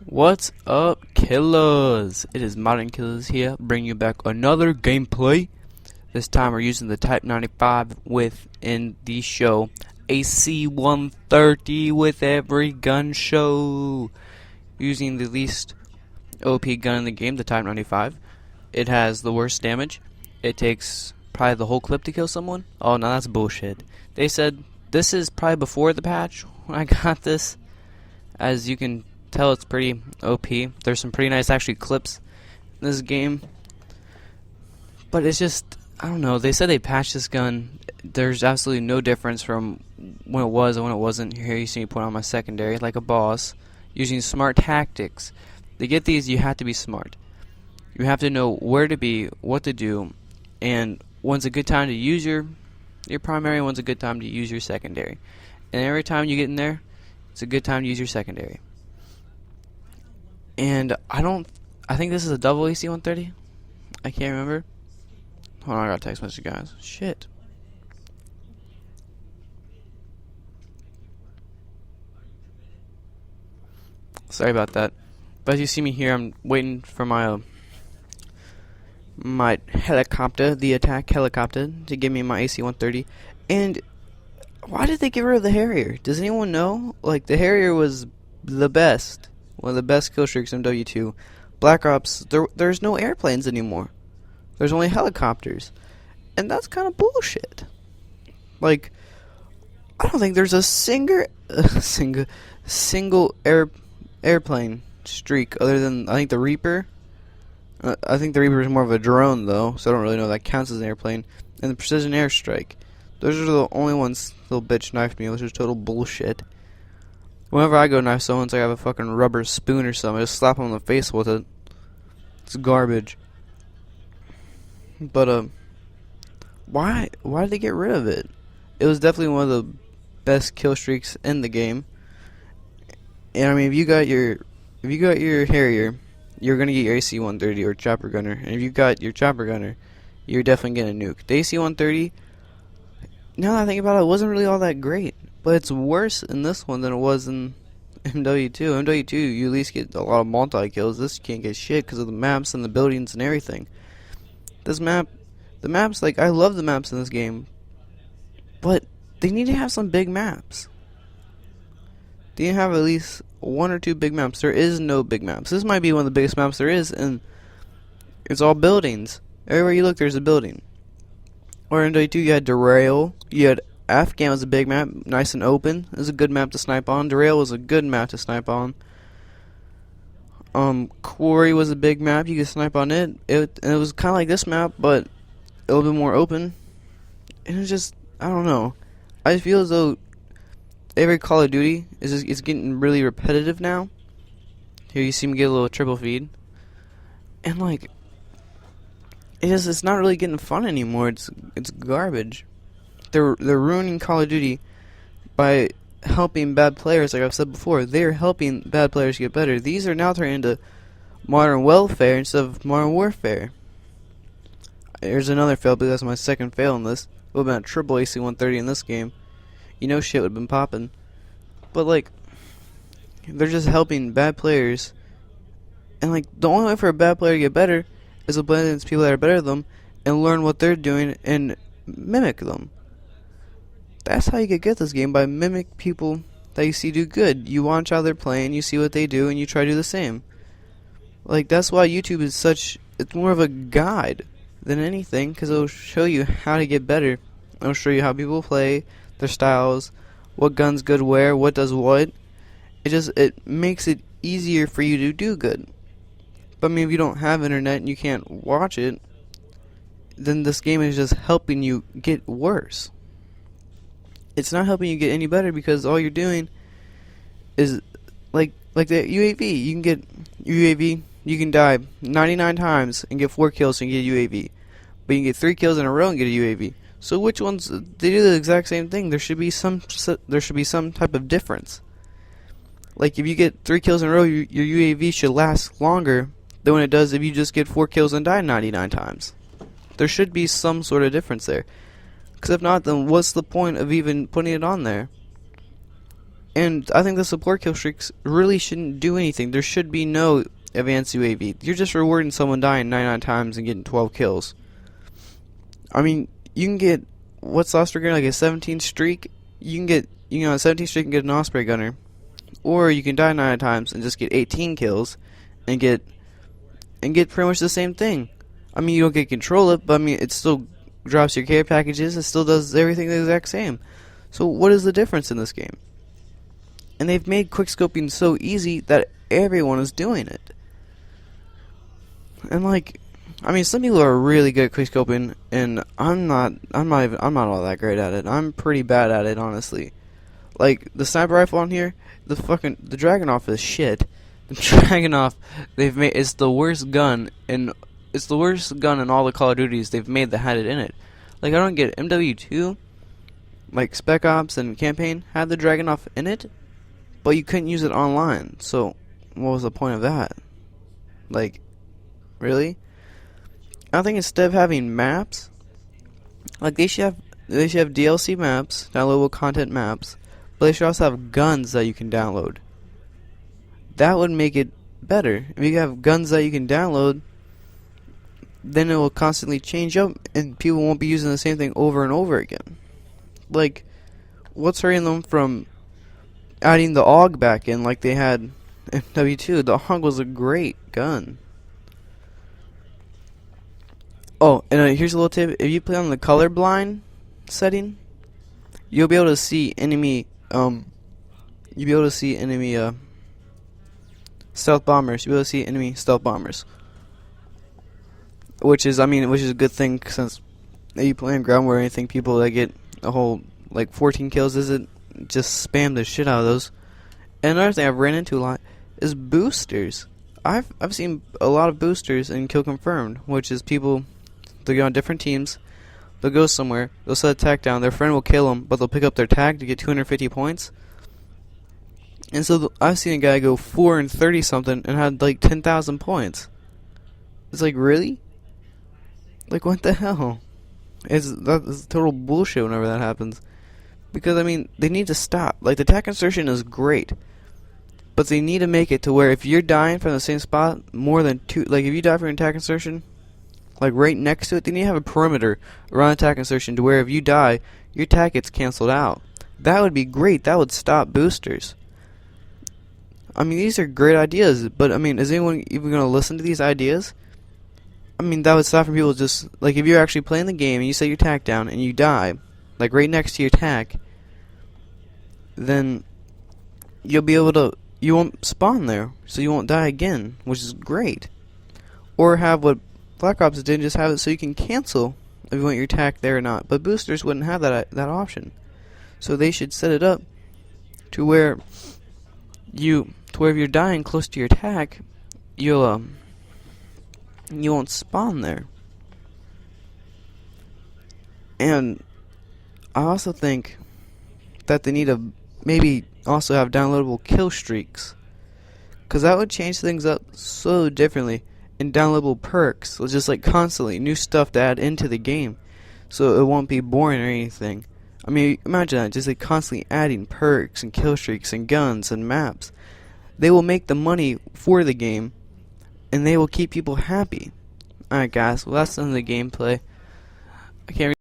What's up, killers? It is Modern Killers here, bringing you back another gameplay. This time we're using the TYPE-95 within the show AC-130 with every gun show. Using the least OP gun in the game, the TYPE-95. It has the worst damage. It takes probably the whole clip to kill someone. Oh, no, that's bullshit. They said this is probably before the patch when I got this. As you can tell, it's pretty OP. There's some pretty nice actually clips in this game, but it's just, I don't know, they said they patched this gun. There's absolutely no difference from when it was and when it wasn't. Here you see me put on my secondary like a boss, using smart tactics. To get these, you have to be smart. You have to know where to be, what to do, and when's a good time to use your primary, and when's a good time to use your secondary. And every time you get in there, it's a good time to use your secondary. And I think this is a double AC-130. I can't remember. Hold on, I got a text message, guys. Shit. Sorry about that. But as you see me here, I'm waiting for my helicopter, the attack helicopter, to give me my AC-130. And why did they get rid of the Harrier? Does anyone know? Like, the Harrier was the best. One of the best kill streaks in MW2. Black Ops, there's no airplanes anymore. There's only helicopters. And that's kind of bullshit. Like, I don't think there's a single airplane streak other than, I think, the Reaper. I think the Reaper is more of a drone, though, so I don't really know if that counts as an airplane. And the Precision Airstrike. Those are the only ones little bitch knifed me, which is total bullshit. Whenever I go knife someone, it's like I have a fucking rubber spoon or something. I just slap them in the face with it. It's garbage. But, why did they get rid of it? It was definitely one of the best kill streaks in the game. And I mean, if you got your Harrier, you're gonna get your AC-130 or Chopper Gunner. And if you got your Chopper Gunner, you're definitely getting a nuke. The AC-130, now that I think about it, it wasn't really all that great. But it's worse in this one than it was in MW2. MW2, you at least get a lot of multi-kills. This you can't get shit because of the maps and the buildings and everything. This map, the maps, like, I love the maps in this game, but they need to have some big maps. They need to have at least one or two big maps. There is no big maps. This might be one of the biggest maps there is, and it's all buildings. Everywhere you look, there's a building. Or in MW2, you had Derail, you had Afghan was a big map, nice and open. It was a good map to snipe on. Derail was a good map to snipe on. Quarry was a big map. You could snipe on it. And it was kind of like this map, but a little bit more open. And it's just, I don't know. I feel as though every Call of Duty is getting really repetitive now. Here you see me get a little triple feed, and like, it's not really getting fun anymore. It's garbage. They're ruining Call of Duty by helping bad players, like I've said before. They're helping bad players get better. These are now turning into Modern Welfare instead of Modern Warfare. Here's another fail, because that's my second fail in this. It would have been a triple AC-130 in this game. You know shit would have been popping. But like, they're just helping bad players. And like, the only way for a bad player to get better is to play against people that are better than them and learn what they're doing and mimic them. That's how you get good at this game, by mimic people that you see do good. You watch how they're playing, you see what they do, and you try to do the same. Like, that's why YouTube is it's more of a guide than anything, because it'll show you how to get better. It'll show you how people play, their styles, what guns good where, what does what. It makes it easier for you to do good. But I mean, if you don't have internet and you can't watch it, then this game is just helping you get worse. It's not helping you get any better, because all you're doing is like the UAV. You can get UAV, you can die 99 times and get 4 kills and get a UAV. But you can get 3 kills in a row and get a UAV. So which ones? They do the exact same thing. There should be some type of difference. Like, if you get 3 kills in a row, your UAV should last longer than when it does if you just get 4 kills and die 99 times. There should be some sort of difference there. Because if not, then what's the point of even putting it on there? And I think the support kill streaks really shouldn't do anything. There should be no advanced UAV. You're just rewarding someone dying 99 times and getting 12 kills. I mean, you can get, what's the last record, like a 17 streak? You can get, a 17 streak and get an Osprey gunner. Or you can die 9 times and just get 18 kills and get pretty much the same thing. I mean, you don't get control it, but I mean, it still drops your care packages. It still does everything the exact same. So what is the difference in this game? And they've made quickscoping so easy that everyone is doing it. And like, I mean, some people are really good at quickscoping, and I'm not all that great at it. I'm pretty bad at it, honestly. Like the sniper rifle on here, the Dragunov is shit. The Dragunov it's the worst gun in all the Call of Duties they've made that had it in it. Like, I don't get MW2, like Spec Ops and Campaign had the Dragunov in it, but you couldn't use it online. So what was the point of that? Like, really? I think instead of having maps, like they should have DLC maps, downloadable content maps, but they should also have guns that you can download. That would make it better. If you have guns that you can download, then it will constantly change up, and people won't be using the same thing over and over again. Like, what's hurting them from adding the AUG back in like they had in MW2? The AUG was a great gun. Oh, and here's a little tip. If you play on the colorblind setting, you'll be able to see enemy stealth bombers. You'll be able to see enemy stealth bombers. Which is a good thing, since if you play on ground war or anything, people that get a whole like 14 kills just spam the shit out of those. And another thing I've ran into a lot is boosters. I've seen a lot of boosters in Kill Confirmed, which is people, they'll go on different teams, they'll go somewhere, they'll set a tag down, their friend will kill them, but they'll pick up their tag to get 250 points. And so I've seen a guy go 4 and 30 something and had like 10,000 points. It's like, really? Like, what the hell? That's total bullshit whenever that happens. Because, I mean, they need to stop. Like, the attack insertion is great, but they need to make it to where if you're dying from the same spot more than two, like if you die from an attack insertion, like right next to it, they need to have a perimeter around attack insertion to where if you die, your attack gets canceled out. That would be great. That would stop boosters. I mean, these are great ideas, but I mean, is anyone even going to listen to these ideas? I mean, that would stop from people just, like, if you're actually playing the game and you set your tack down and you die, like right next to your tack, then you'll be able to, you won't spawn there, so you won't die again, which is great. Or have what Black Ops did, just have it so you can cancel if you want your tack there or not. But boosters wouldn't have that option. So they should set it up to where if you're dying close to your tack, you won't spawn there. And I also think that they need to maybe also have downloadable kill streaks, because that would change things up so differently. And downloadable perks, so just like constantly new stuff to add into the game, so it won't be boring or anything. I mean, imagine that, just like constantly adding perks and kill streaks and guns and maps. They will make the money for the game, and they will keep people happy. Alright guys, well that's the end of the gameplay. I can't